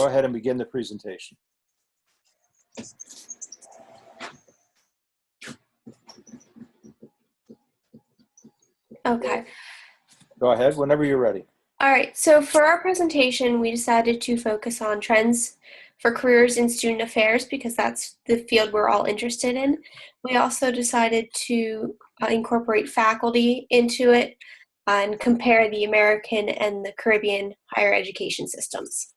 Go ahead and begin the presentation. Okay. Go ahead whenever you're ready. All right, so for our presentation, we decided to focus on trends for careers in student affairs because that's the field we're all interested in. We also decided to incorporate faculty into it and compare the American and the Caribbean higher education systems.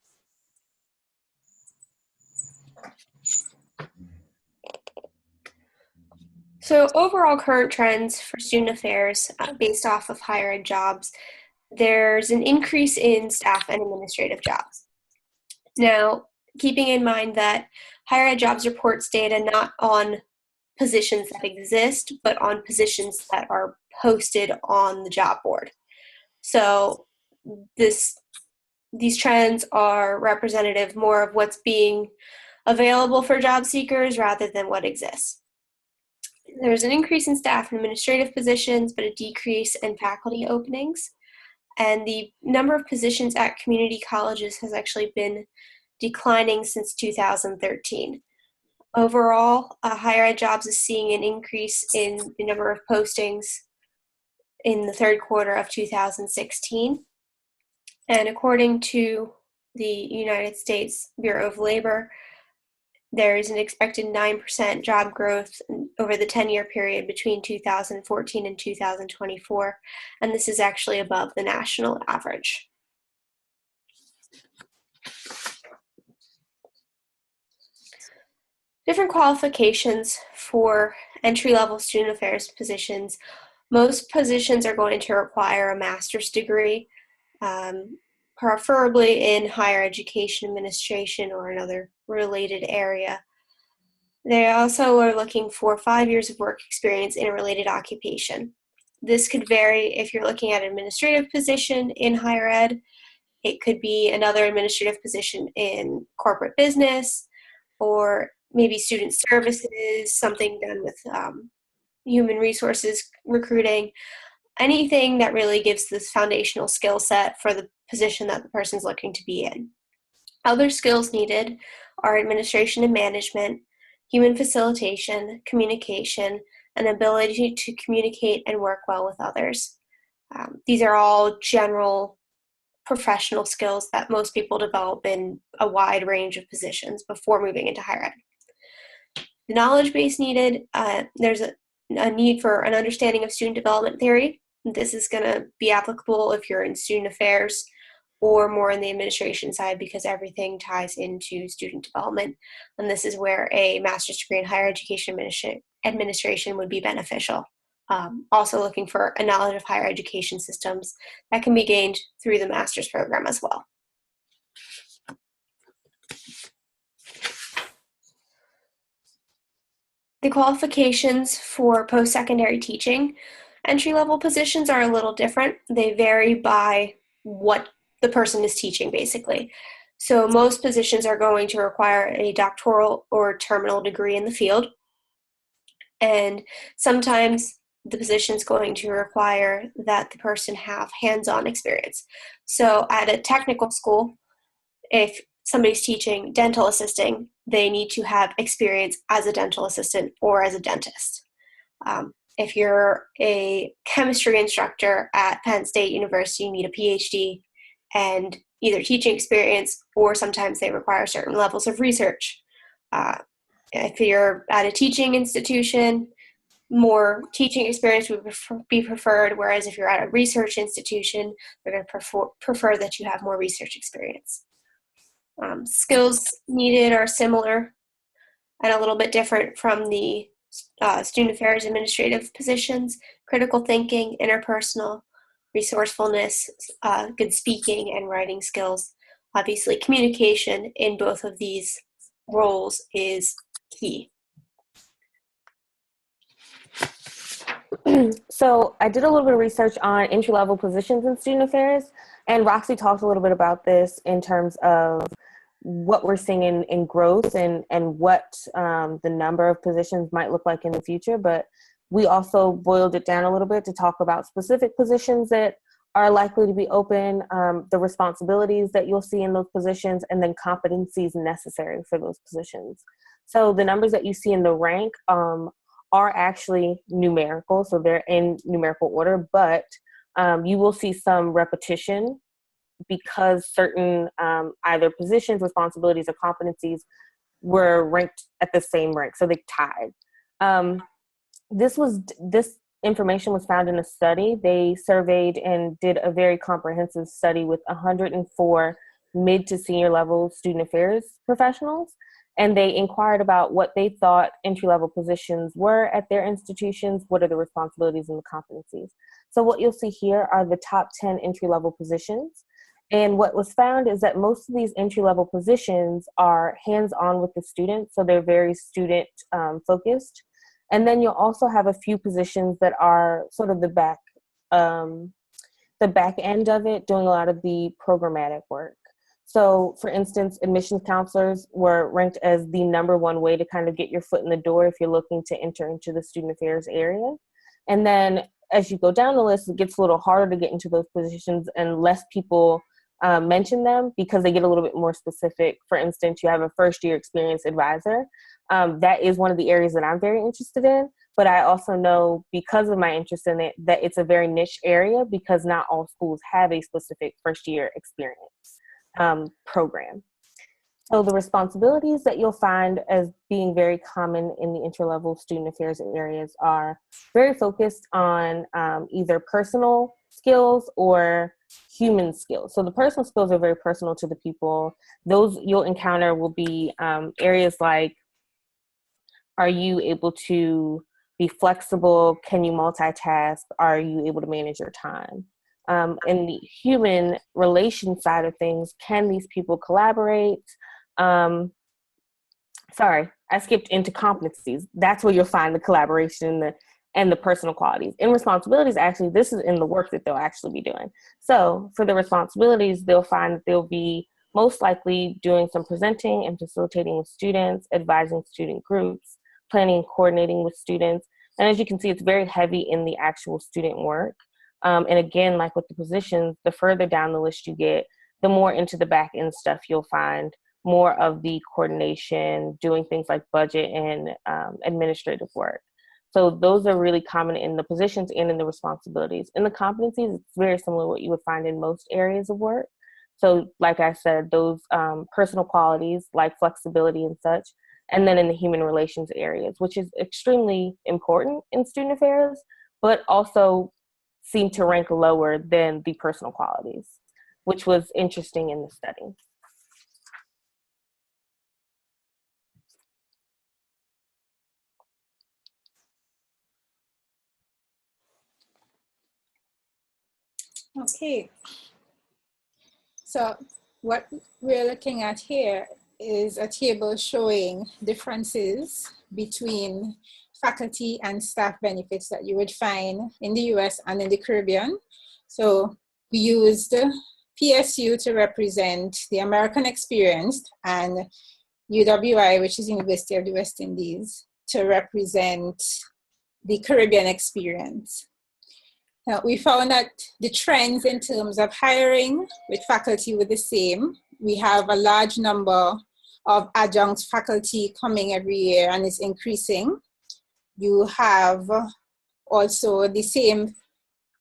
So overall current trends for student affairs based off of higher ed jobs, there's an increase in staff and administrative jobs. Now, keeping in mind that higher ed jobs reports data not on positions that exist, but on positions that are posted on the job board. So these trends are representative more of what's being available for job seekers rather than what exists. There's an increase in staff and administrative positions, but a decrease in faculty openings. And the number of positions at community colleges has actually been declining since 2013. Overall, higher ed jobs is seeing an increase in the number of postings in the third quarter of 2016. And according to the United States Bureau of Labor, there is an expected 9% job growth over the 10-year period between 2014 and 2024, and this is actually above the national average. Different qualifications for entry-level student affairs positions. Most positions are going to require a master's degree, preferably in higher education administration or another related area. They also are looking for 5 years of work experience in a related occupation. This could vary if you're looking at an administrative position in higher ed. It could be another administrative position in corporate business, or maybe student services, something done with human resources recruiting, anything that really gives this foundational skill set for the position that the person's looking to be in. Other skills needed are administration and management, human facilitation, communication, and ability to communicate and work well with others. These are all general professional skills that most people develop in a wide range of positions before moving into higher ed. The knowledge base needed, there's a need for an understanding of student development theory. This is going to be applicable if you're in student affairs or more in the administration side because everything ties into student development. And this is where a master's degree in higher education administration would be beneficial. Also looking for a knowledge of higher education systems that can be gained through the master's program as well. The qualifications for post-secondary teaching, entry-level positions are a little different. They vary by what the person is teaching, basically. So most positions are going to require a doctoral or terminal degree in the field. And sometimes the position is going to require that the person have hands-on experience. So at a technical school, if somebody's teaching dental assisting, they need to have experience as a dental assistant or as a dentist. If you're a chemistry instructor at Penn State University, you need a PhD and either teaching experience or sometimes they require certain levels of research. If you're at a teaching institution, more teaching experience would be preferred, whereas if you're at a research institution, they're going to prefer that you have more research experience. Skills needed are similar and a little bit different from the student affairs administrative positions: critical thinking, interpersonal, resourcefulness, good speaking and writing skills. Obviously, communication in both of these roles is key. So I did a little bit of research on entry-level positions in student affairs, and Roxy talked a little bit about this in terms of what we're seeing in growth and what the number of positions might look like in the future. But we also boiled it down a little bit to talk about specific positions that are likely to be open, the responsibilities that you'll see in those positions, and then competencies necessary for those positions. So the numbers that you see in the rank are actually numerical, so they're in numerical order, but you will see some repetition because certain either positions, responsibilities, or competencies were ranked at the same rank, so they tied. This information was found in a study. They surveyed and did a very comprehensive study with 104 mid to senior level student affairs professionals, and they inquired about what they thought entry-level positions were at their institutions, what are the responsibilities and the competencies. So what you'll see here are the top 10 entry-level positions. And what was found is that most of these entry-level positions are hands-on with the student, so they're very student focused. And then you'll also have a few positions that are sort of the back end of it, doing a lot of the programmatic work. So for instance, admissions counselors were ranked as the #1 way to kind of get your foot in the door if you're looking to enter into the student affairs area. And then as you go down the list, it gets a little harder to get into those positions and less people mention them because they get a little bit more specific. For instance, you have a first-year experience advisor. That is one of the areas that I'm very interested in, but I also know because of my interest in it that it's a very niche area because not all schools have a specific first-year experience program. So the responsibilities that you'll find as being very common in the entry-level student affairs areas are very focused on either personal skills or human skills. So the personal skills are very personal to the people. Those you'll encounter will be areas like, are you able to be flexible? Can you multitask? Are you able to manage your time? In the human relation side of things, can these people collaborate? Sorry, I skipped into competencies. That's where you'll find the collaboration and the personal qualities. In responsibilities, actually, this is in the work that they'll actually be doing. So for the responsibilities, they'll find that they'll be most likely doing some presenting and facilitating with students, advising student groups, planning and coordinating with students. And as you can see, it's very heavy in the actual student work. And again, like with the positions, the further down the list you get, the more into the back end stuff you'll find, more of the coordination, doing things like budget and administrative work. So those are really common in the positions and in the responsibilities. In the competencies, it's very similar to what you would find in most areas of work. So like I said, those personal qualities like flexibility and such, and then in the human relations areas, which is extremely important in student affairs, but also seem to rank lower than the personal qualities, which was interesting in the study. Okay, so what we're looking at here is a table showing differences between faculty and staff benefits that you would find in the US and in the Caribbean. So we used PSU to represent the American experience and UWI, which is University of the West Indies, to represent the Caribbean experience. Now, we found that the trends in terms of hiring with faculty were the same. We have a large number of adjunct faculty coming every year and it's increasing. You have also the same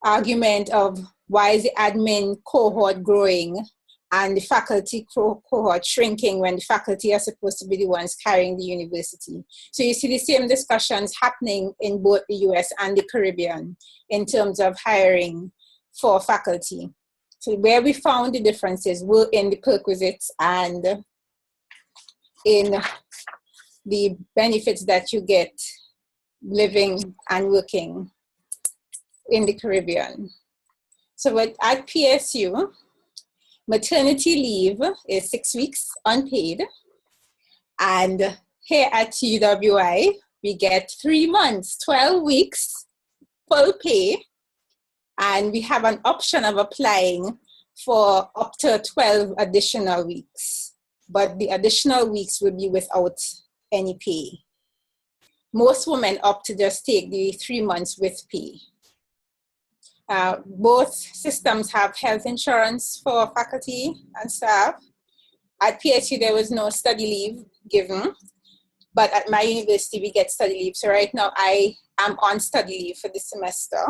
argument of why is the admin cohort growing and the faculty cohort shrinking when the faculty are supposed to be the ones carrying the university. So you see the same discussions happening in both the US and the Caribbean in terms of hiring for faculty. So where we found the differences were in the perquisites and in the benefits that you get living and working in the Caribbean. So at PSU, maternity leave is 6 weeks unpaid. And here at UWI, we get 3 months, 12 weeks full pay. And we have an option of applying for up to 12 additional weeks. But the additional weeks will be without any pay. Most women opt to just take the 3 months with pay. Both systems have health insurance for faculty and staff. At PSU, there was no study leave given, but at my university, we get study leave. So right now, I am on study leave for this semester,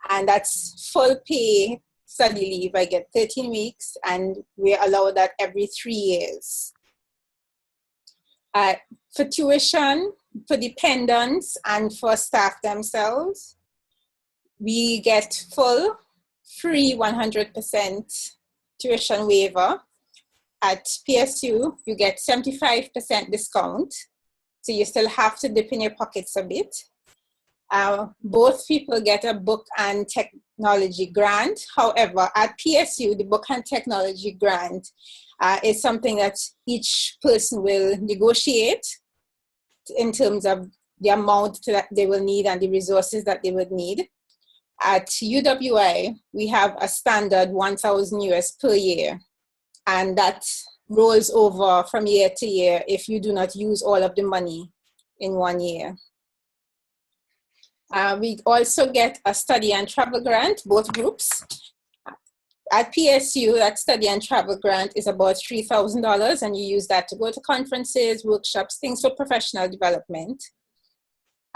and that's full pay study leave. I get 13 weeks, and we allow that every 3 years. For tuition, for dependents, and for staff themselves, we get full, free 100% tuition waiver. At PSU, you get 75% discount, so you still have to dip in your pockets a bit. Both people get a book and technology grant. However, at PSU, the book and technology grant is something that each person will negotiate in terms of the amount that they will need and the resources that they would need. At UWI, we have a standard 1,000 US per year, and that rolls over from year to year if you do not use all of the money in 1 year. We also get a study and travel grant, both groups. At PSU, that study and travel grant is about $3,000, and you use that to go to conferences, workshops, things for professional development.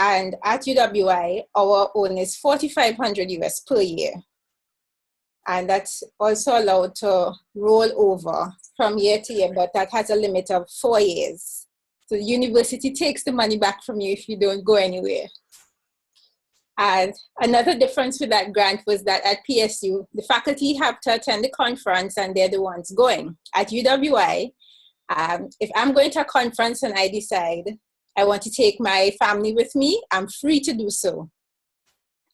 And at UWI, our own is 4,500 US per year. And that's also allowed to roll over from year to year, but that has a limit of 4 years. So the university takes the money back from you if you don't go anywhere. And another difference with that grant was that at PSU, the faculty have to attend the conference and they're the ones going. At UWI, if I'm going to a conference and I decide I want to take my family with me, I'm free to do so.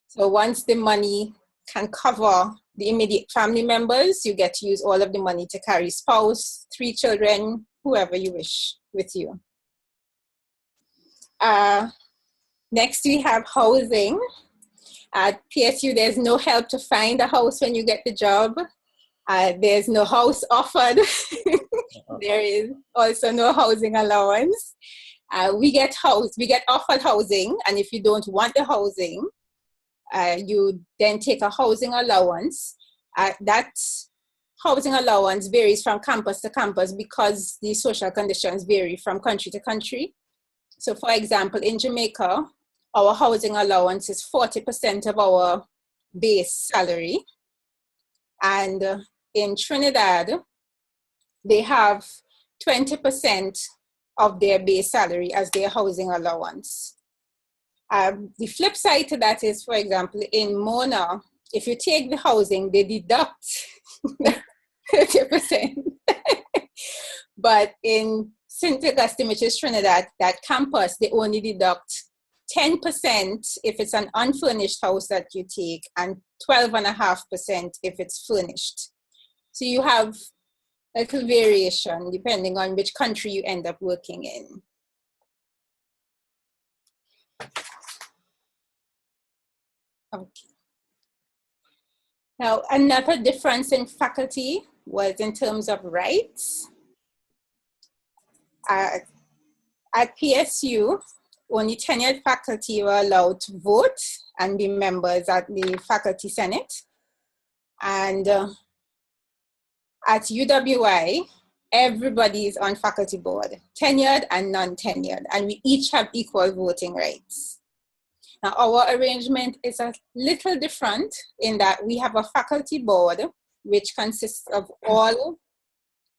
So once the money can cover the immediate family members, you get to use all of the money to carry spouse, 3 children, whoever you wish with you. Next, we have housing. At PSU, there's no help to find a house when you get the job. There's no house offered. There is also no housing allowance. We get offered housing, and if you don't want the housing, you then take a housing allowance. That housing allowance varies from campus to campus because the social conditions vary from country to country. So for example, in Jamaica, our housing allowance is 40% of our base salary. And in Trinidad, they have 20% of their base salary as their housing allowance. The flip side to that is, for example, in Mona, if you take the housing, they deduct 30%. But in St. Augustine, which is Trinidad, that campus, they only deduct 10% if it's an unfurnished house that you take, and 12.5% if it's furnished. So you have a little variation depending on which country you end up working in. Okay. Now, another difference in faculty was in terms of rights. At PSU, only tenured faculty were allowed to vote and be members at the faculty senate. And at UWI, everybody is on faculty board, tenured and non-tenured, and we each have equal voting rights. Now, our arrangement is a little different in that we have a faculty board, which consists of all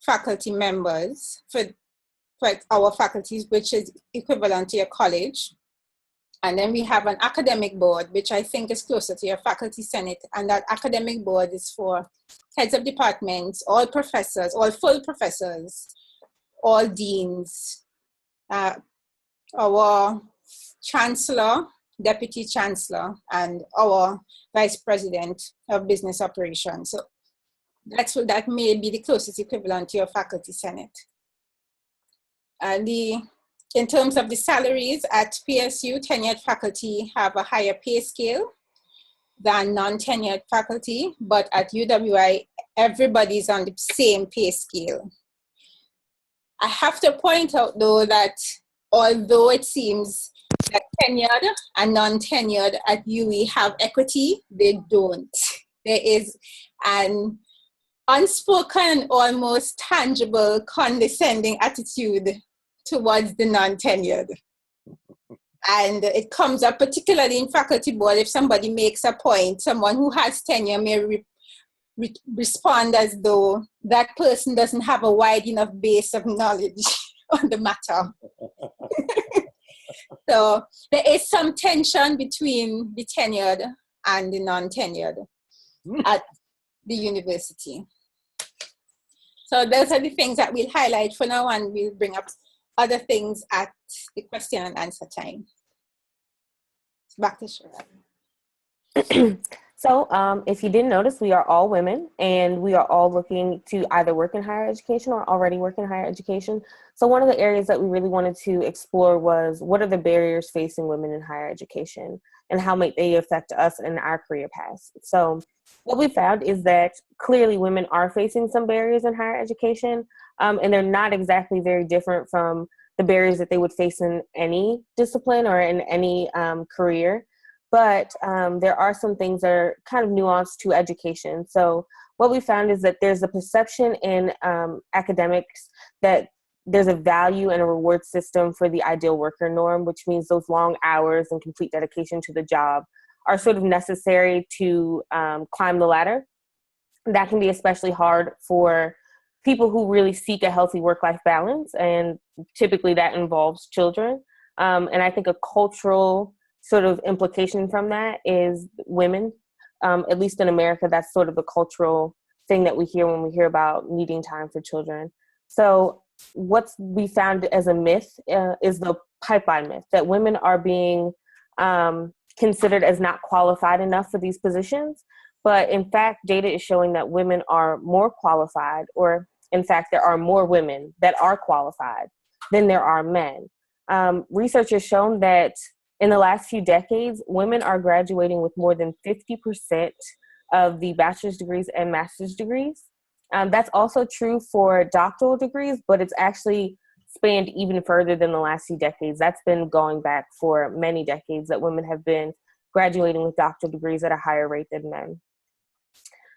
faculty members for our faculties, which is equivalent to your college. And then we have an academic board, which I think is closer to your faculty senate. And that academic board is for heads of departments, all professors, all full professors, all deans, our chancellor, deputy chancellor, and our vice president of business operations. So that may be the closest equivalent to your faculty senate. In terms of the salaries at PSU, tenured faculty have a higher pay scale than non-tenured faculty, but at UWI, everybody's on the same pay scale. I have to point out though that although it seems that tenured and non-tenured at UE have equity. They don't. There is an unspoken, almost tangible, condescending attitude towards the non-tenured. And it comes up particularly in faculty board. If somebody makes a point, someone who has tenure may respond as though that person doesn't have a wide enough base of knowledge on the matter. So there is some tension between the tenured and the non-tenured at the university. So those are the things that we'll highlight for now, and we'll bring up other things at the question and answer time. Back to Sharon. So if you didn't notice, we are all women, and we are all looking to either work in higher education or already work in higher education. So one of the areas that we really wanted to explore was, what are the barriers facing women in higher education, and how might they affect us in our career paths? So what we found is that clearly women are facing some barriers in higher education, and they're not exactly very different from the barriers that they would face in any discipline or in any career. But there are some things that are kind of nuanced to education. So what we found is that there's a perception in academics that there's a value and a reward system for the ideal worker norm, which means those long hours and complete dedication to the job are sort of necessary to climb the ladder. That can be especially hard for people who really seek a healthy work-life balance, and typically that involves children. And I think a cultural sort of implication from that is women, at least in America, that's sort of the cultural thing that we hear when we hear about needing time for children. So what we found as a myth is the pipeline myth, that women are being considered as not qualified enough for these positions. But in fact, data is showing that women are more qualified, or in fact, there are more women that are qualified than there are men. Research has shown that in the last few decades, women are graduating with more than 50% of the bachelor's degrees and master's degrees. That's also true for doctoral degrees, but it's actually spanned even further than the last few decades. That's been going back for many decades, that women have been graduating with doctoral degrees at a higher rate than men.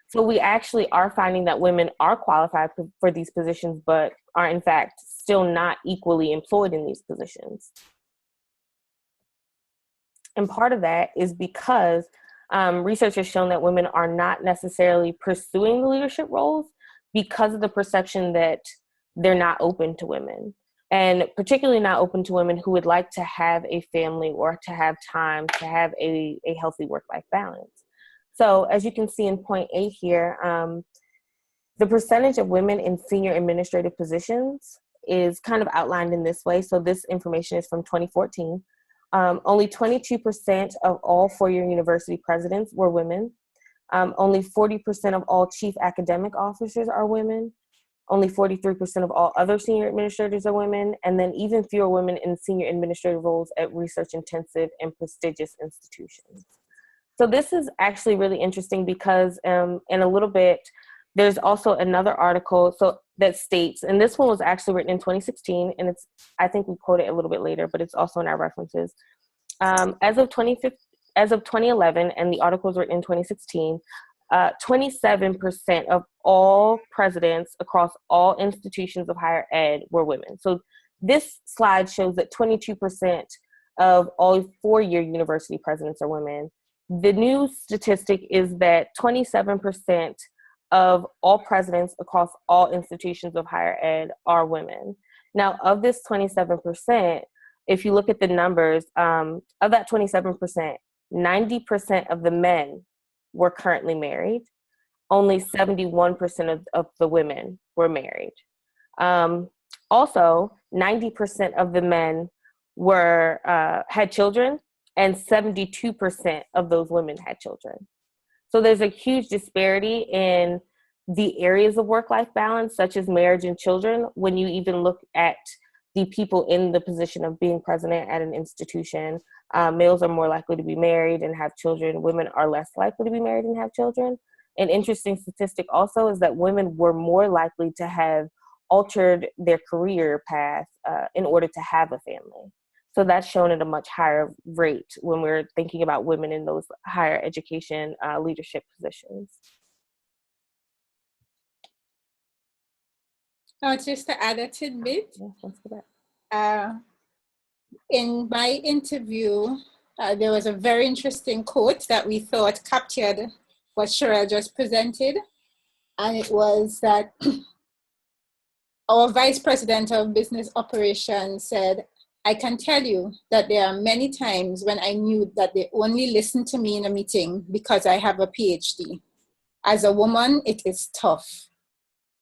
So we actually are finding that women are qualified for these positions, but are in fact still not equally employed in these positions. And part of that is because research has shown that women are not necessarily pursuing the leadership roles because of the perception that they're not open to women, and particularly not open to women who would like to have a family or to have time to have a healthy work-life balance. So as you can see in point 8 here, the percentage of women in senior administrative positions is kind of outlined in this way. So this information is from 2014. Only 22% of all four-year university presidents were women. Only 40% of all chief academic officers are women. Only 43% of all other senior administrators are women. And then even fewer women in senior administrative roles at research-intensive and prestigious institutions. So this is actually really interesting because in a little bit, there's also another article that states, and this one was actually written in 2016, and I think we quote it a little bit later, but it's also in our references. As of 2011, and the article was written in 2016, 27% of all presidents across all institutions of higher ed were women. So this slide shows that 22% of all four-year university presidents are women. The new statistic is that 27% of all presidents across all institutions of higher ed are women. Now, of this 27%, if you look at the numbers, of that 27%, 90% of the men were currently married. Only 71% of the women were married. Also, 90% of the men had children, and 72% of those women had children. So there's a huge disparity in the areas of work-life balance, such as marriage and children, when you even look at the people in the position of being president at an institution. Males are more likely to be married and have children. Women are less likely to be married and have children. An interesting statistic also is that women were more likely to have altered their career path in order to have a family. So that's shown at a much higher rate when we're thinking about women in those higher education leadership positions. Now, just to add a tidbit, Yeah, let's go back. in my interview, there was a very interesting quote that we thought captured what Cheryl just presented. And it was that our Vice President of Business Operations said, "I can tell you that there are many times when I knew that they only listened to me in a meeting because I have a PhD. As a woman, it is tough.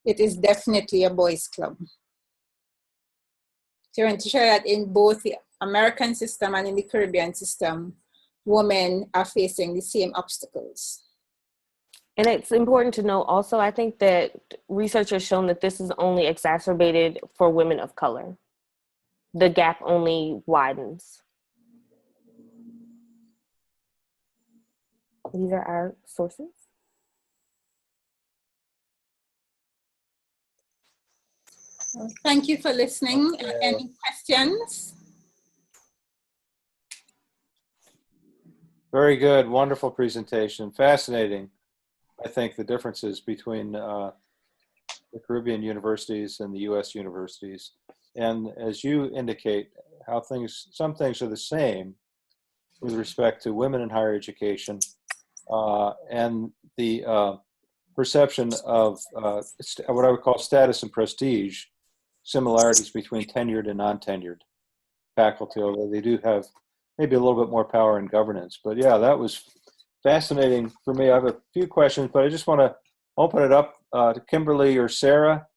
It is definitely a boys' club." So I want to show that in both the American system and in the Caribbean system, women are facing the same obstacles. And it's important to know also, I think that research has shown that this is only exacerbated for women of color. The gap only widens. These are our sources. Well, thank you for listening. Any questions? Very good. Wonderful presentation. Fascinating. I think the differences between the Caribbean universities and the U.S. universities. And as you indicate, how some things are the same with respect to women in higher education and the perception of what I would call status and prestige, similarities between tenured and non-tenured faculty, although they do have maybe a little bit more power in governance. But yeah, that was fascinating for me. I have a few questions, but I just want to open it up to Kimberly or Sarah.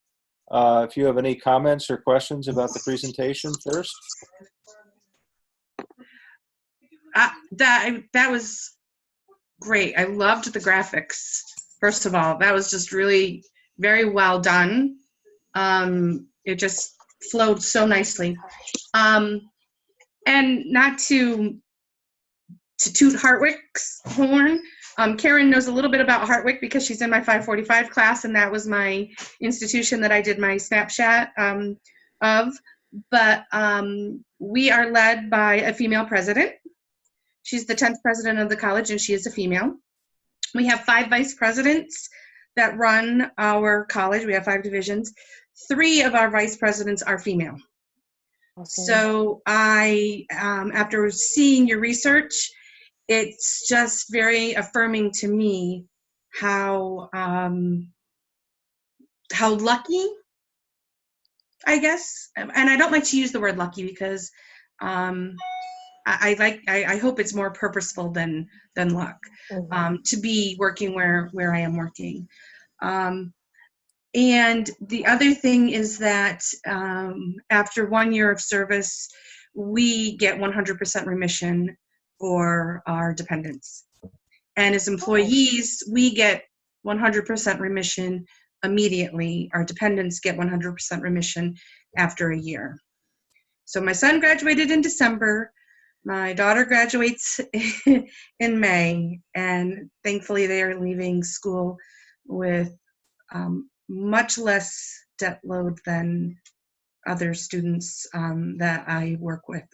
If you have any comments or questions about the presentation first. That was great. I loved the graphics. First of all, that was just really very well done. It just flowed so nicely. And not to toot Hartwick's horn, Karen knows a little bit about Hartwick because she's in my 545 class, and that was my institution that I did my snapshot of. But we are led by a female president. She's the 10th president of the college, and she is a female. We have 5 vice presidents that run our college. We have 5 divisions. 3 of our vice presidents are female. Okay. So I, after seeing your research, it's just very affirming to me how lucky, I guess, and I don't like to use the word lucky because I hope it's more purposeful than luck, to be working where I am working. And the other thing is that after 1 year of service, we get 100% remission for our dependents. And as employees, we get 100% remission immediately. Our dependents get 100% remission after a year. So my son graduated in December. My daughter graduates in May, and thankfully they are leaving school with much less debt load than other students that I work with.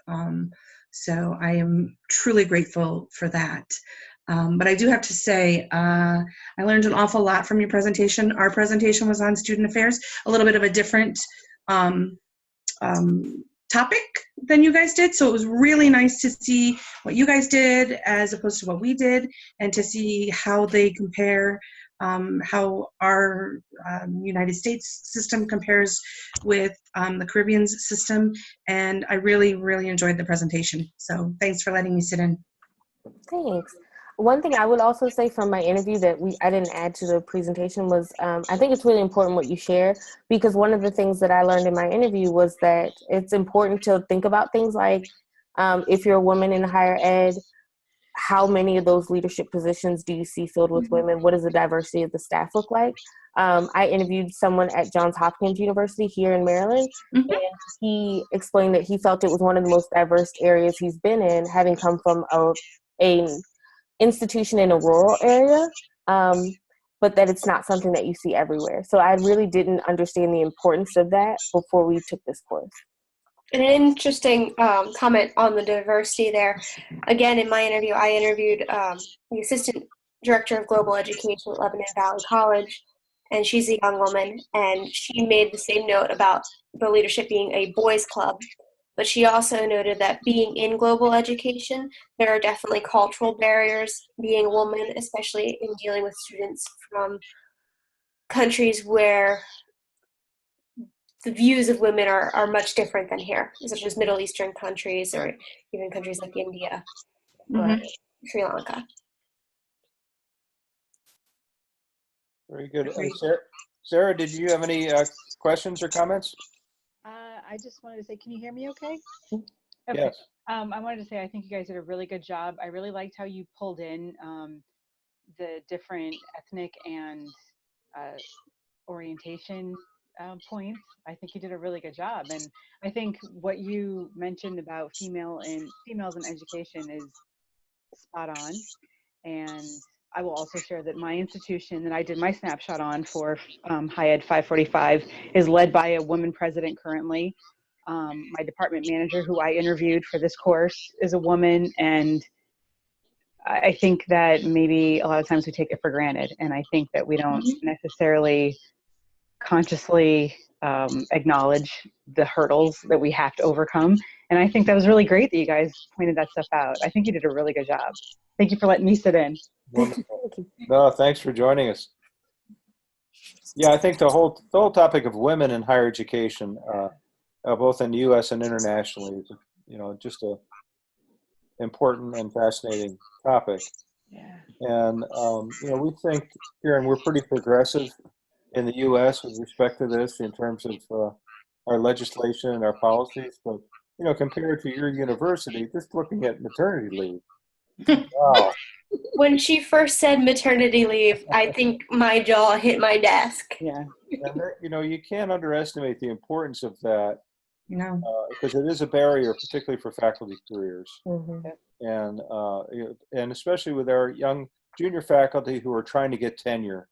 So I am truly grateful for that. But I do have to say, I learned an awful lot from your presentation. Our presentation was on student affairs, a little bit of a different topic than you guys did. So it was really nice to see what you guys did as opposed to what we did, and to see how they compare, how our United States system compares with the Caribbean's system. And I really, really enjoyed the presentation. So thanks for letting me sit in. Thanks. One thing I would also say from my interview that I didn't add to the presentation was, I think it's really important what you share, because one of the things that I learned in my interview was that it's important to think about things like, if you're a woman in higher ed, how many of those leadership positions do you see filled with women? What does the diversity of the staff look like? I interviewed someone at Johns Hopkins University here in Maryland, and he explained that he felt it was one of the most diverse areas he's been in, having come from an institution in a rural area, but that it's not something that you see everywhere. So I really didn't understand the importance of that before we took this course. And an interesting comment on the diversity there. Again, in my interview, I interviewed the assistant director of global education at Lebanon Valley College, and she's a young woman, and she made the same note about the leadership being a boys' club. But she also noted that being in global education, there are definitely cultural barriers being a woman, especially in dealing with students from countries where the views of women are much different than here, such as Middle Eastern countries or even countries like India or Sri Lanka. Very good. Agreed. Sarah, did you have any questions or comments? I just wanted to say, can you hear me okay? Yes. I wanted to say, I think you guys did a really good job. I really liked how you pulled in the different ethnic and orientation points. I think you did a really good job. And I think what you mentioned about females in education is spot on. And I will also share that my institution that I did my snapshot on for HIED490Sec2Team1 is led by a woman president currently. My department manager, who I interviewed for this course, is a woman, and I think that maybe a lot of times we take it for granted, and I think that we don't necessarily consciously acknowledge the hurdles that we have to overcome. And I think that was really great that you guys pointed that stuff out. I think you did a really good job. Thank you for letting me sit in. Wonderful. No, thanks for joining us. Yeah, I think the whole topic of women in higher education, both in the U.S. and internationally, is just a important and fascinating topic. Yeah. And we think, Karen, we're pretty progressive in the U.S. with respect to this in terms of our legislation and our policies. But compared to your university, just looking at maternity leave, wow. When she first said maternity leave, I think my jaw hit my desk. Yeah. And you can't underestimate the importance of that. No. Because it is a barrier, particularly for faculty careers, Mm-hmm. and especially with our young junior faculty who are trying to get tenure.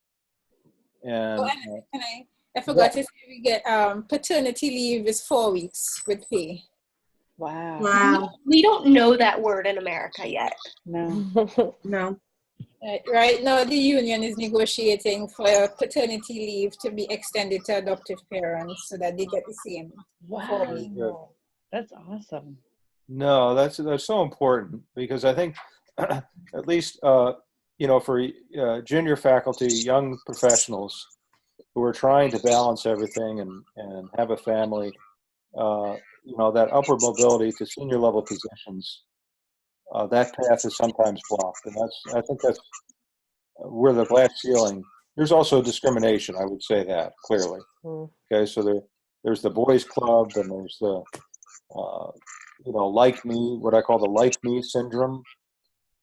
And I forgot to say we get paternity leave is 4 weeks with pay. Wow. Wow. We don't know that word in America yet. No. No. Right now, the union is negotiating for paternity leave to be extended to adoptive parents so that they get the same. Wow. That's awesome. no, that's so important, because I think at least for junior faculty, young professionals who are trying to balance everything and have a family, that upward mobility to senior level positions, that path is sometimes blocked, and I think that's where the glass ceiling. There's also discrimination, I would say that clearly. Okay, so there's the boys club, and there's the like me, what I call the like me syndrome,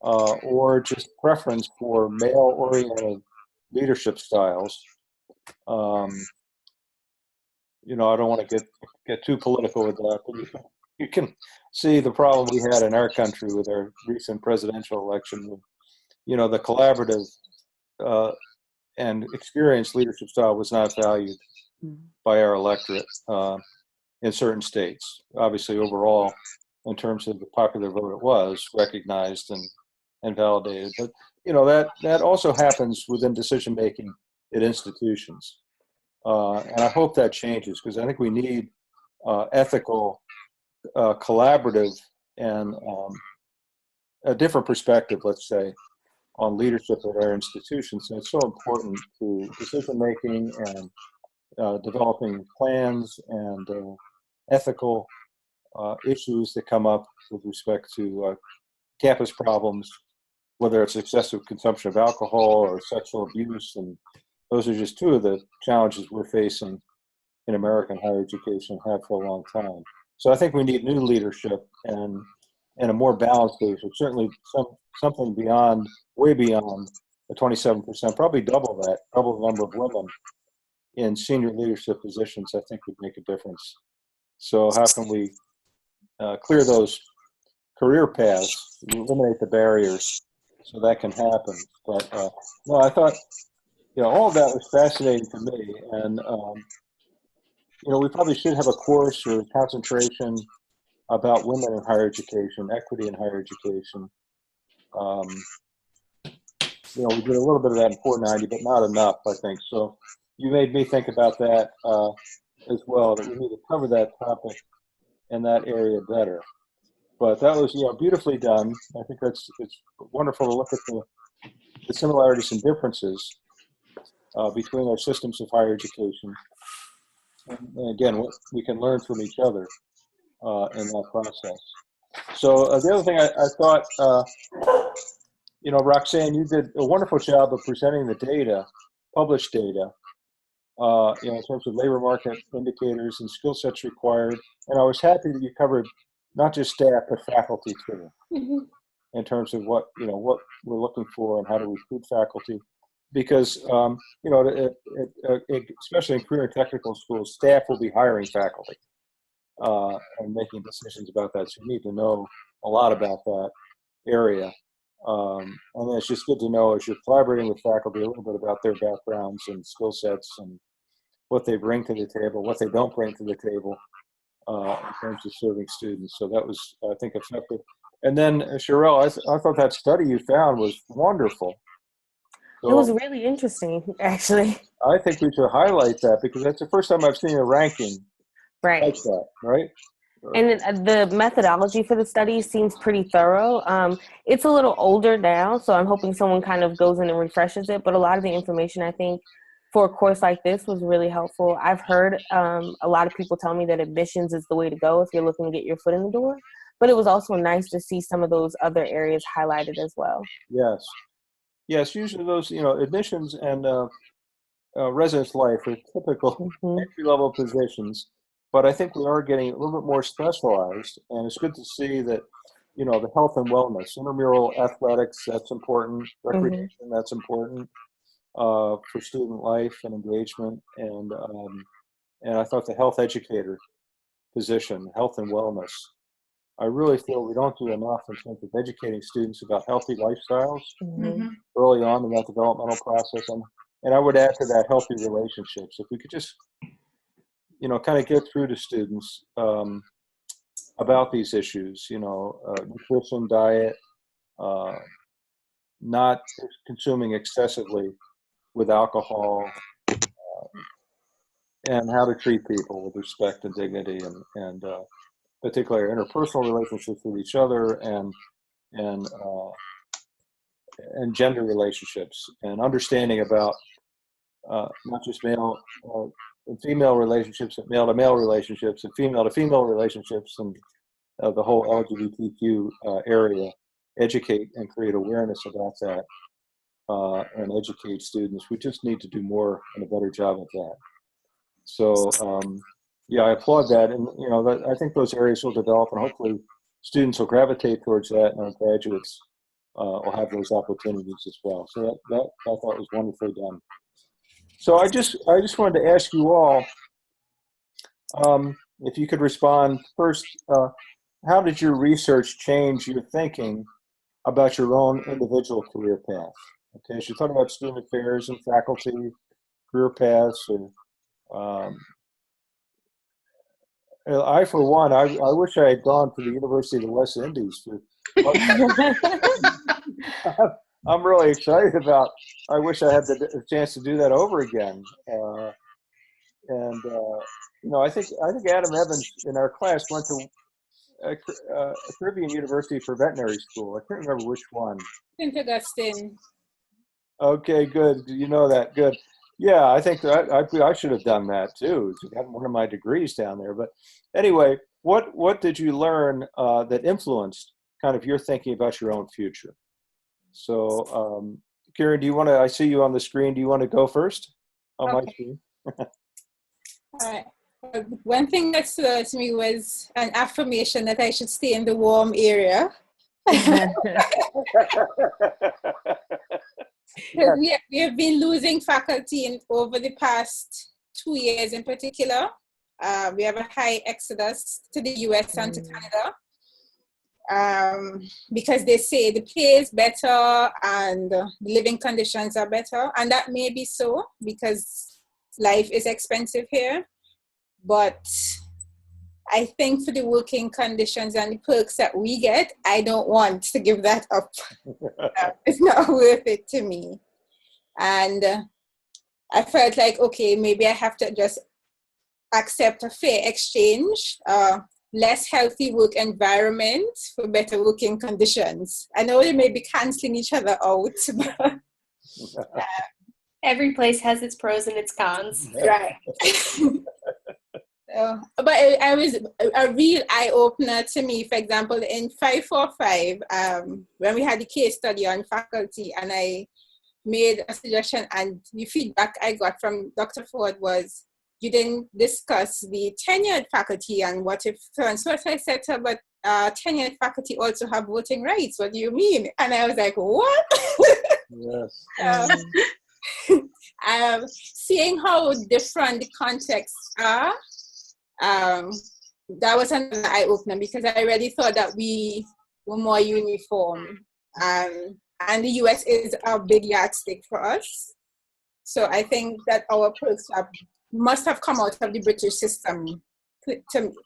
or just preference for male oriented leadership styles. I don't want to get too political with that, but you can see the problem we had in our country with our recent presidential election. The collaborative and experienced leadership style was not valued by our electorate in certain states. Obviously, overall, in terms of the popular vote, it was recognized and validated. But that also happens within decision making at institutions, and I hope that changes, because I think we need ethical, collaborative, and a different perspective, let's say, on leadership at our institutions. And it's so important to decision making and developing plans and ethical issues that come up with respect to campus problems, whether it's excessive consumption of alcohol or sexual abuse. And those are just two of the challenges we're facing in American higher education, have for a long time. So I think we need new leadership and a more balanced leadership. Certainly something beyond, way beyond the 27%, probably double the number of women in senior leadership positions, I think would make a difference. So how can we clear those career paths, eliminate the barriers so that can happen? But no, I thought, all of that was fascinating to me. And we probably should have a course or concentration about women in higher education, equity in higher education. We did a little bit of that in 490, but not enough, I think. So you made me think about that as well, that we need to cover that topic in that area better. But that was, beautifully done. I think it's wonderful to look at the similarities and differences between our systems of higher education. And again, what we can learn from each other in that process. So the other thing I thought, Roxanne, you did a wonderful job of presenting the data, published data, in terms of labor market indicators and skill sets required. And I was happy that you covered not just staff, but faculty too, in terms of what we're looking for and how to recruit faculty. Because, especially in career and technical schools, staff will be hiring faculty and making decisions about that. So you need to know a lot about that area. And it's just good to know as you're collaborating with faculty a little bit about their backgrounds and skill sets and what they bring to the table, what they don't bring to the table in terms of serving students. So that was, I think, effective. And then, Sherelle, I thought that study you found was wonderful. So it was really interesting, actually. I think we should highlight that because that's the first time I've seen a ranking like that, right? And the methodology for the study seems pretty thorough. It's a little older now, so I'm hoping someone kind of goes in and refreshes it. But a lot of the information, I think, for a course like this was really helpful. I've heard a lot of people tell me that admissions is the way to go if you're looking to get your foot in the door. But it was also nice to see some of those other areas highlighted as well. Yes. Yes, usually those, admissions and residence life are typical entry-level positions. But I think we are getting a little bit more specialized, and it's good to see that, the health and wellness, intramural athletics, that's important, recreation, that's important for student life and engagement, and I thought the health educator position, health and wellness, I really feel we don't do enough in terms of educating students about healthy lifestyles early on in that developmental process, and I would add to that healthy relationships. If we could just kind of get through to students about these issues, nutrition, diet, not consuming excessively with alcohol, and how to treat people with respect and dignity, and particularly interpersonal relationships with each other, and gender relationships, and understanding about not just male and female relationships, and male to male relationships, and female to female relationships, and the whole LGBTQ area. Educate and create awareness about that, and educate students. We just need to do more and a better job of that. So, I applaud that, and I think those areas will develop, and hopefully students will gravitate towards that, and our graduates will have those opportunities as well. So that I thought was wonderfully done. So I just wanted to ask you all if you could respond first. How did your research change your thinking about your own individual career path? Okay, so you're talking about student affairs and faculty career paths, or I, for one, I wish I had gone to the University of the West Indies. I'm really excited about. I wish I had the chance to do that over again. I think Adam Evans in our class went to a Caribbean University for veterinary school. I can't remember which one. St. Augustine. Okay, good. You know that. Good. Yeah, I think that I should have done that too. To get one of my degrees down there. But anyway, what did you learn that influenced kind of your thinking about your own future? So, Karen, do you want to? I see you on the screen. Do you want to go first on my screen? All right. One thing that stood out to me was an affirmation that I should stay in the warm area. We have been losing faculty over the past 2 years in particular. We have a high exodus to the US and to Canada because they say the pay is better and the living conditions are better. And that may be so because life is expensive here. but I think for the working conditions and the perks that we get, I don't want to give that up. It's not worth it to me. And I felt like, okay, maybe I have to just accept a fair exchange, less healthy work environment for better working conditions. I know they may be canceling each other out, but Every place has its pros and its cons. right. But I was a real eye-opener to me. For example, in 545, when we had the case study on faculty, and I made a suggestion, and the feedback I got from Dr. Ford was, you didn't discuss the tenured faculty and what if so and so. So I said to her, but tenured faculty also have voting rights. What do you mean? And I was like, what? Yes. Seeing how different the contexts are, that was another eye-opener, because I really thought that we were more uniform. And the US is a big yardstick for us. So I think that our perks must have come out of the British system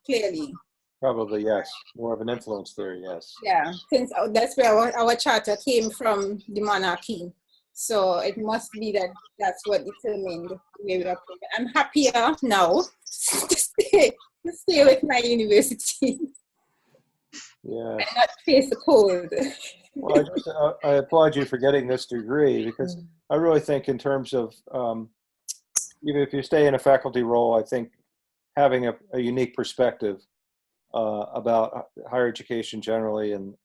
clearly. Probably, yes. More of an influence there, yes. Yeah, since that's where our charter came from, the monarchy. So it must be that that's what determined the way we operate. I'm happier now to stay with my university. Yeah. And not face the cold. Well, I applaud you for getting this degree, because I really think in terms of, even if you stay in a faculty role, I think having a unique perspective about higher education generally and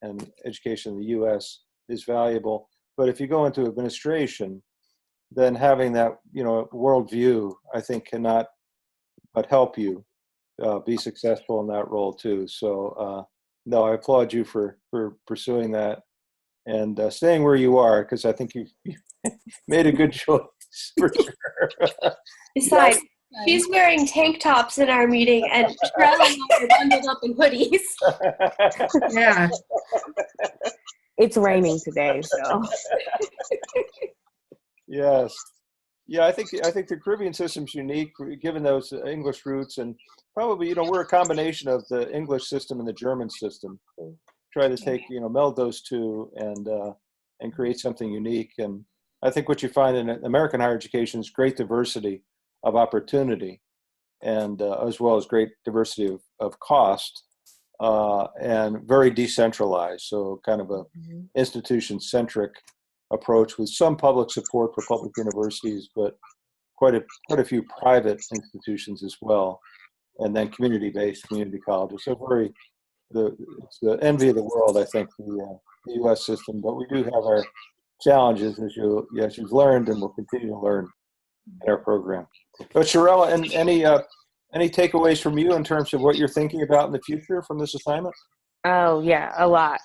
education in the U.S. is valuable. But if you go into administration, then having that, worldview, I think cannot but help you be successful in that role too. So no, I applaud you for pursuing that and staying where you are, because I think you made a good choice for sure. Besides, she's wearing tank tops in our meeting, and Cheryl and I are bundled up in hoodies. Yeah. It's raining today, so. Yes. Yeah, I think the Caribbean system's unique, given those English roots, and probably, we're a combination of the English system and the German system. Try to take, meld those two and create something unique. And I think what you find in American higher education is great diversity of opportunity, and as well as great diversity of cost, and very decentralized. So kind of a institution-centric approach with some public support for public universities, but quite a few private institutions as well, and then community-based community colleges. So it's the envy of the world, I think, the U.S. system. But we do have our challenges, as you've learned, and will continue to learn in our program. But Sherelle, any takeaways from you in terms of what you're thinking about in the future from this assignment? Oh, yeah, a lot.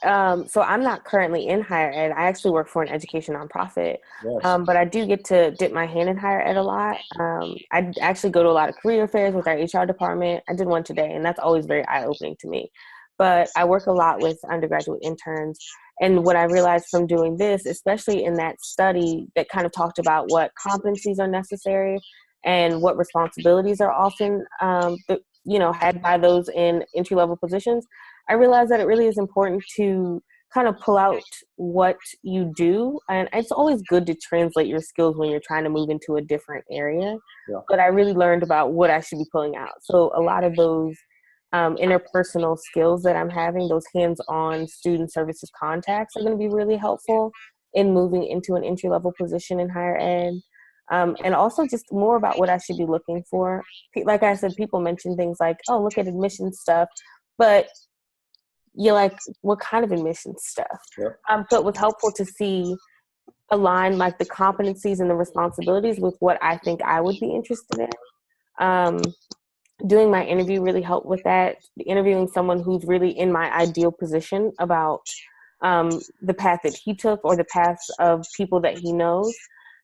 So I'm not currently in higher ed. I actually work for an education nonprofit, Yes. but I do get to dip my hand in higher ed a lot. I actually go to a lot of career fairs with our HR department. I did one today, and that's always very eye-opening to me. But I work a lot with undergraduate interns. And what I realized from doing this, especially in that study that kind of talked about what competencies are necessary and what responsibilities are often, had by those in entry-level positions, I realized that it really is important to kind of pull out what you do. And it's always good to translate your skills when you're trying to move into a different area. Yeah. But I really learned about what I should be pulling out. So a lot of those interpersonal skills that I'm having, those hands-on student services contacts are going to be really helpful in moving into an entry-level position in higher ed. And also just more about what I should be looking for. Like I said, people mention things like, oh, look at admissions stuff. But you're like, what kind of admissions stuff? Yeah. So it was helpful to see align like the competencies and the responsibilities with what I think I would be interested in. Doing my interview really helped with that. Interviewing someone who's really in my ideal position about the path that he took or the paths of people that he knows.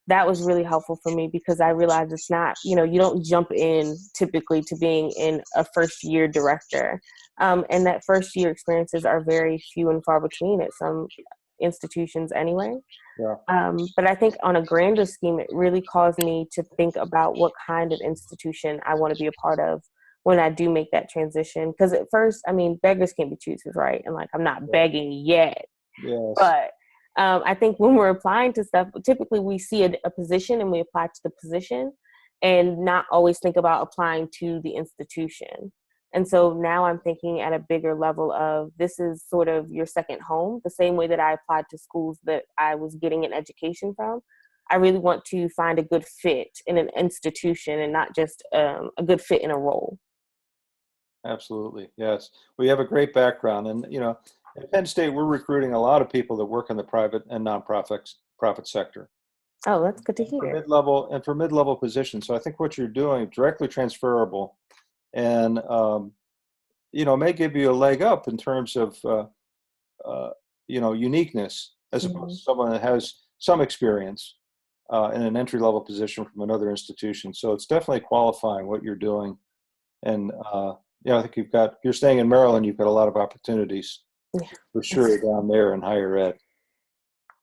That was really helpful for me, because I realized it's not, you don't jump in typically to being in a first year director. And that first year experiences are very few and far between at some institutions anyway. Yeah. But I think on a grander scheme, it really caused me to think about what kind of institution I want to be a part of when I do make that transition. Because at first, I mean, beggars can't be choosers, right? And like, I'm not begging yet. Yes. But I think when we're applying to stuff, typically we see a position and we apply to the position and not always think about applying to the institution. And so now I'm thinking at a bigger level of this is sort of your second home, the same way that I applied to schools that I was getting an education from. I really want to find a good fit in an institution and not just a good fit in a role. Absolutely. Yes. We have a great background. And, you know, at Penn State, we're recruiting a lot of people that work in the private and profit sector. Oh, that's good to For hear. mid-level positions. So I think what you're doing directly transferable and, you know, may give you a leg up in terms of, you know, uniqueness as opposed to someone that has some experience in an entry-level position from another institution. So it's definitely qualifying what you're doing. And, yeah, I think you're staying in Maryland, you've got a lot of opportunities for sure down there in higher ed.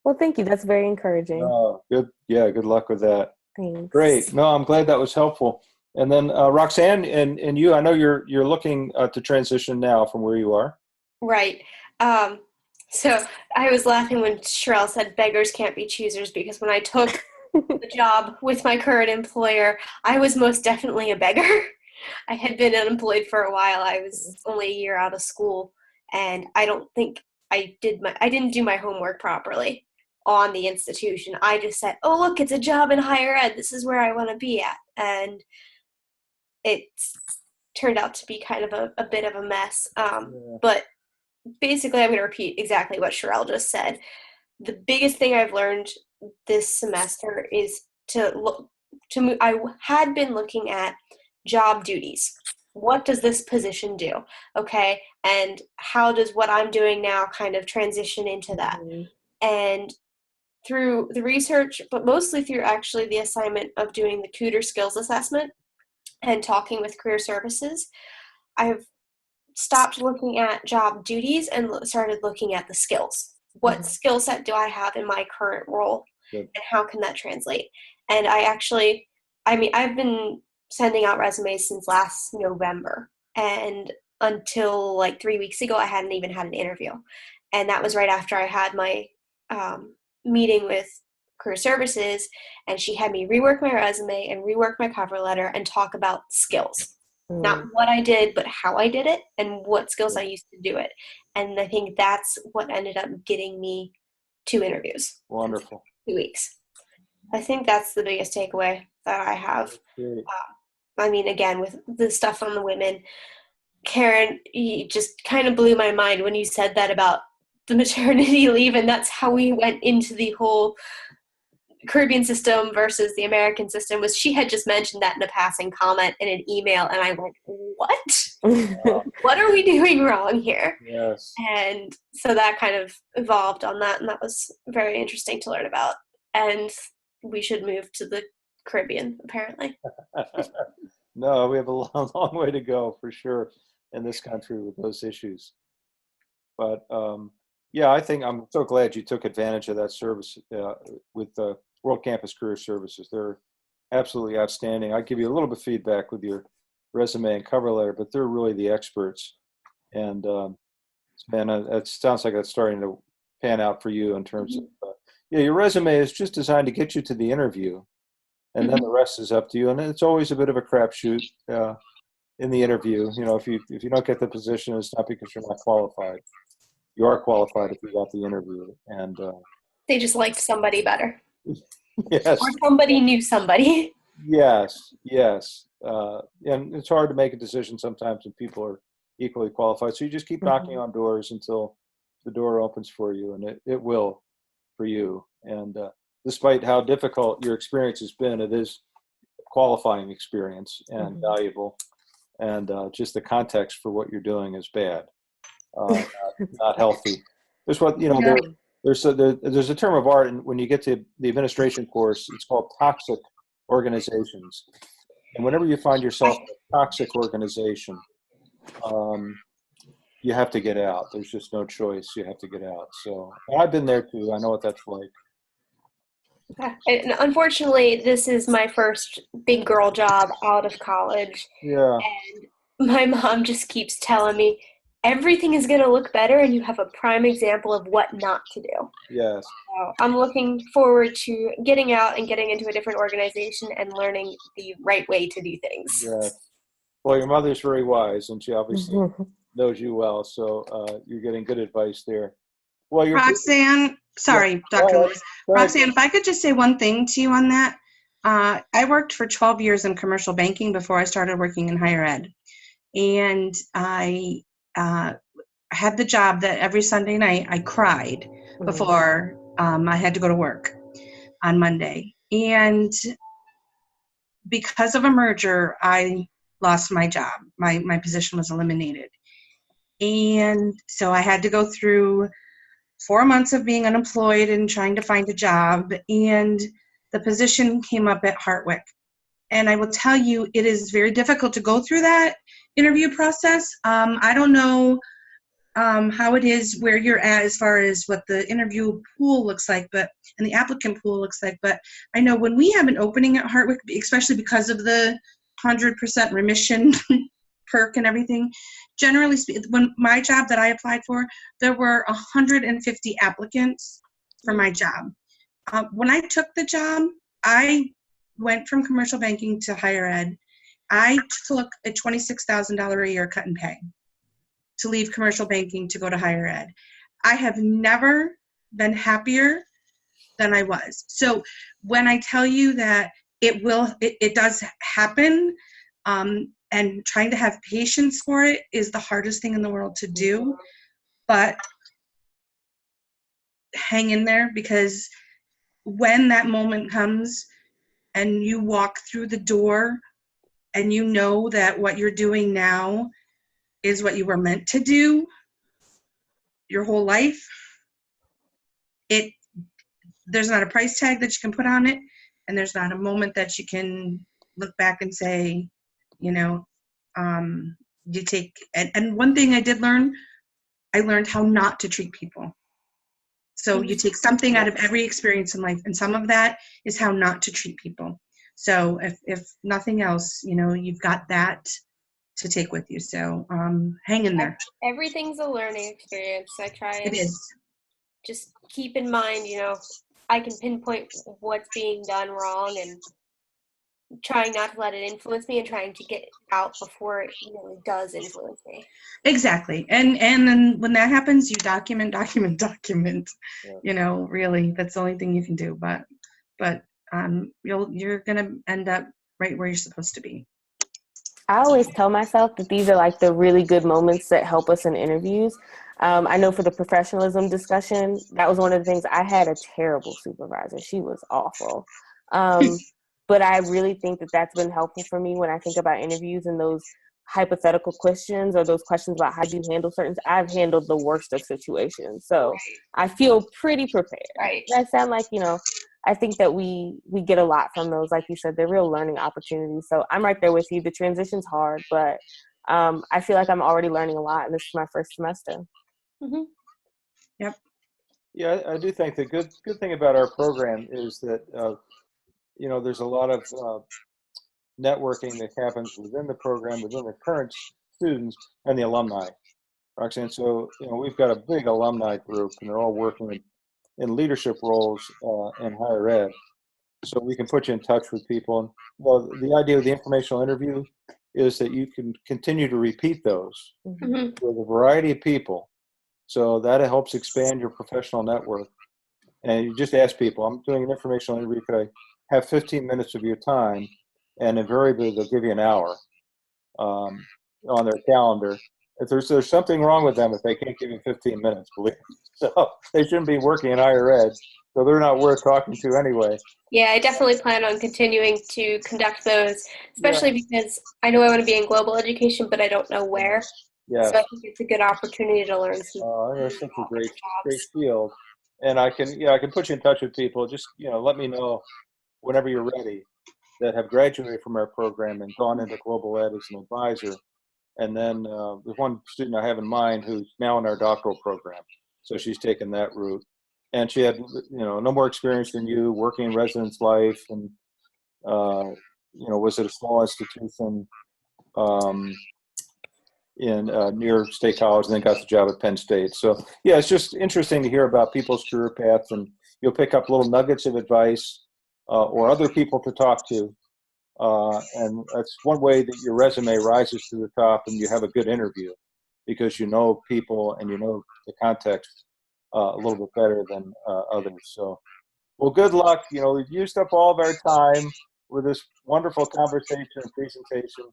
Well, thank you. That's very encouraging. Oh, good. Yeah, good luck with that. Thanks. Great. No, I'm glad that was helpful. And then Roxanne and you, I know you're looking to transition now from where you are. Right. So I was laughing when Sherelle said beggars can't be choosers, because when I took the job with my current employer, I was most definitely a beggar. I had been unemployed for a while. I was only a year out of school, and I don't think I didn't do my homework properly on the institution. I just said, oh, look, it's a job in higher ed. This is where I want to be at. And it turned out to be kind of a bit of a mess. But basically, I'm going to repeat exactly what Sherelle just said. The biggest thing I've learned this semester is I had been looking at job duties. What does this position do? Okay. And how does what I'm doing now kind of transition into that? And through the research, but mostly through actually the assignment of doing the Cooter skills assessment and talking with career services, I've stopped looking at job duties and started looking at the skills. What skill set do I have in my current role? Good. And how can that translate? And I've been sending out resumes since last November, and until like 3 weeks ago, I hadn't even had an interview. And that was right after I had my meeting with career services, and she had me rework my resume and rework my cover letter and talk about skills. Not what I did, but how I did it and what skills I used to do it. And I think that's what ended up getting me 2 interviews. Wonderful. 2 weeks. I think that's the biggest takeaway that I have. I mean, again, with the stuff on the women, Karen, you just kind of blew my mind when you said that about the maternity leave, and that's how we went into the whole Caribbean system versus the American system. Was she had just mentioned that in a passing comment in an email, and I went, what? What are we doing wrong here? Yes. And so that kind of evolved on that, and that was very interesting to learn about. And we should move to the Caribbean, apparently. No, we have a long, long way to go for sure in this country with those issues. But yeah, I think I'm so glad you took advantage of that service with World Campus Career Services. They're absolutely outstanding. I'll give you a little bit of feedback with your resume and cover letter, but they're really the experts. And it sounds like it's starting to pan out for you in terms of, yeah, your resume is just designed to get you to the interview, and then the rest is up to you. And it's always a bit of a crapshoot in the interview. You know, if you don't get the position, it's not because you're not qualified. You are qualified if you got the interview. And they just liked somebody better. Yes. Or somebody knew somebody. Yes, yes. And it's hard to make a decision sometimes when people are equally qualified. So you just keep knocking on doors until the door opens for you, and it will for you. And despite how difficult your experience has been, it is a qualifying experience and valuable. And just the context for what you're doing is bad, not healthy. There's what, you know, there's a term of art, and when you get to the administration course, it's called toxic organizations. And whenever you find yourself in a toxic organization, you have to get out. There's just no choice. You have to get out. So I've been there too. I know what that's like. And unfortunately, this is my first big girl job out of college. Yeah. And my mom just keeps telling me everything is going to look better and you have a prime example of what not to do. Yes. So I'm looking forward to getting out and getting into a different organization and learning the right way to do things. Yes. Well, your mother's very wise, and she obviously knows you well, so you're getting good advice there. Well, you're Roxanne, sorry, Dr. Lewis. Roxanne, if I could just say one thing to you on that. I worked for 12 years in commercial banking before I started working in higher ed. And I had the job that every Sunday night I cried before I had to go to work on Monday. And because of a merger, I lost my job. My position was eliminated. And so I had to go through 4 months of being unemployed and trying to find a job. And the position came up at Hartwick. And I will tell you, it is very difficult to go through that interview process. I don't know how it is where you're at as far as what the interview pool looks like, and the applicant pool looks like. But I know when we have an opening at Hartwick, especially because of the 100% remission perk and everything, generally speaking, when my job that I applied for, there were 150 applicants for my job. When I took the job, I went from commercial banking to higher ed. I took a $26,000 a year cut in pay to leave commercial banking to go to higher ed. I have never been happier than I was. So when I tell you that it does happen, and trying to have patience for it is the hardest thing in the world to do, but hang in there, because when that moment comes and you walk through the door and you know that what you're doing now is what you were meant to do your whole life, there's not a price tag that you can put on it, and there's not a moment that you can look back and say, you take, and one thing I did learn, I learned how not to treat people. So you take something out of every experience in life, and some of that is how not to treat people. So if nothing else, you've got that to take with you. So hang in there. Everything's a learning experience. I try and It is. just keep in mind, I can pinpoint what's being done wrong and trying not to let it influence me and trying to get out before it really does influence me. Exactly. And then when that happens, you document. Yeah. Really, that's the only thing you can do. But you're gonna end up right where you're supposed to be. I always tell myself that these are like the really good moments that help us in interviews. I know for the professionalism discussion, that was one of the things. I had a terrible supervisor. She was awful. But I really think that that's been helpful for me when I think about interviews and those hypothetical questions or those questions about how do you handle certain. I've handled the worst of situations. So I feel pretty prepared. Right. I sound like, I think that we get a lot from those. Like you said, they're real learning opportunities. So I'm right there with you. The transition's hard, but I feel like I'm already learning a lot, and this is my first semester. Mm-hmm. Yep. Yeah, I do think the good thing about our program is that there's a lot of networking that happens within the program, within the current students and the alumni. Roxanne, so we've got a big alumni group, and they're all working in leadership roles in higher ed. So we can put you in touch with people. And, well, the idea of the informational interview is that you can continue to repeat those Mm-hmm. with a variety of people. So that helps expand your professional network. And you just ask people, I'm doing an informational interview, could I have 15 minutes of your time? And invariably, they'll give you an hour on their calendar. If there's something wrong with them if they can't give you 15 minutes, believe me. So they shouldn't be working in higher ed, so they're not worth talking to anyway. Yeah, I definitely plan on continuing to conduct those, especially because I know I want to be in global education, but I don't know where. Yeah. So I think it's a good opportunity to learn some. That's such a great field, and I can put you in touch with people. Just let me know whenever you're ready that have graduated from our program and gone into global ed as an advisor. And then there's one student I have in mind who's now in our doctoral program, so she's taken that route. And she had, no more experience than you, working in residence life, and was at a small institution. in near State College, and then got the job at Penn State. So yeah, it's just interesting to hear about people's career paths, and you'll pick up little nuggets of advice or other people to talk to. And that's one way that your resume rises to the top and you have a good interview, because you know people and you know the context a little bit better than others. So, well, good luck. You know, we've used up all of our time with this wonderful conversation and presentation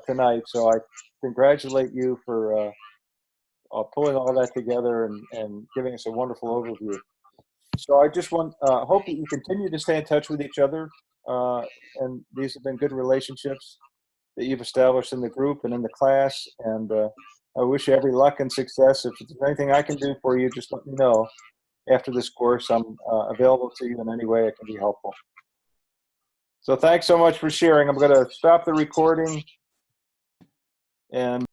tonight. So I congratulate you for pulling all that together and giving us a wonderful overview. So I just want hope that you continue to stay in touch with each other, and these have been good relationships that you've established in the group and in the class. And I wish you every luck and success. If there's anything I can do for you, just let me know after this course. I'm available to you in any way I can be helpful. So thanks so much for sharing. I'm going to stop the recording and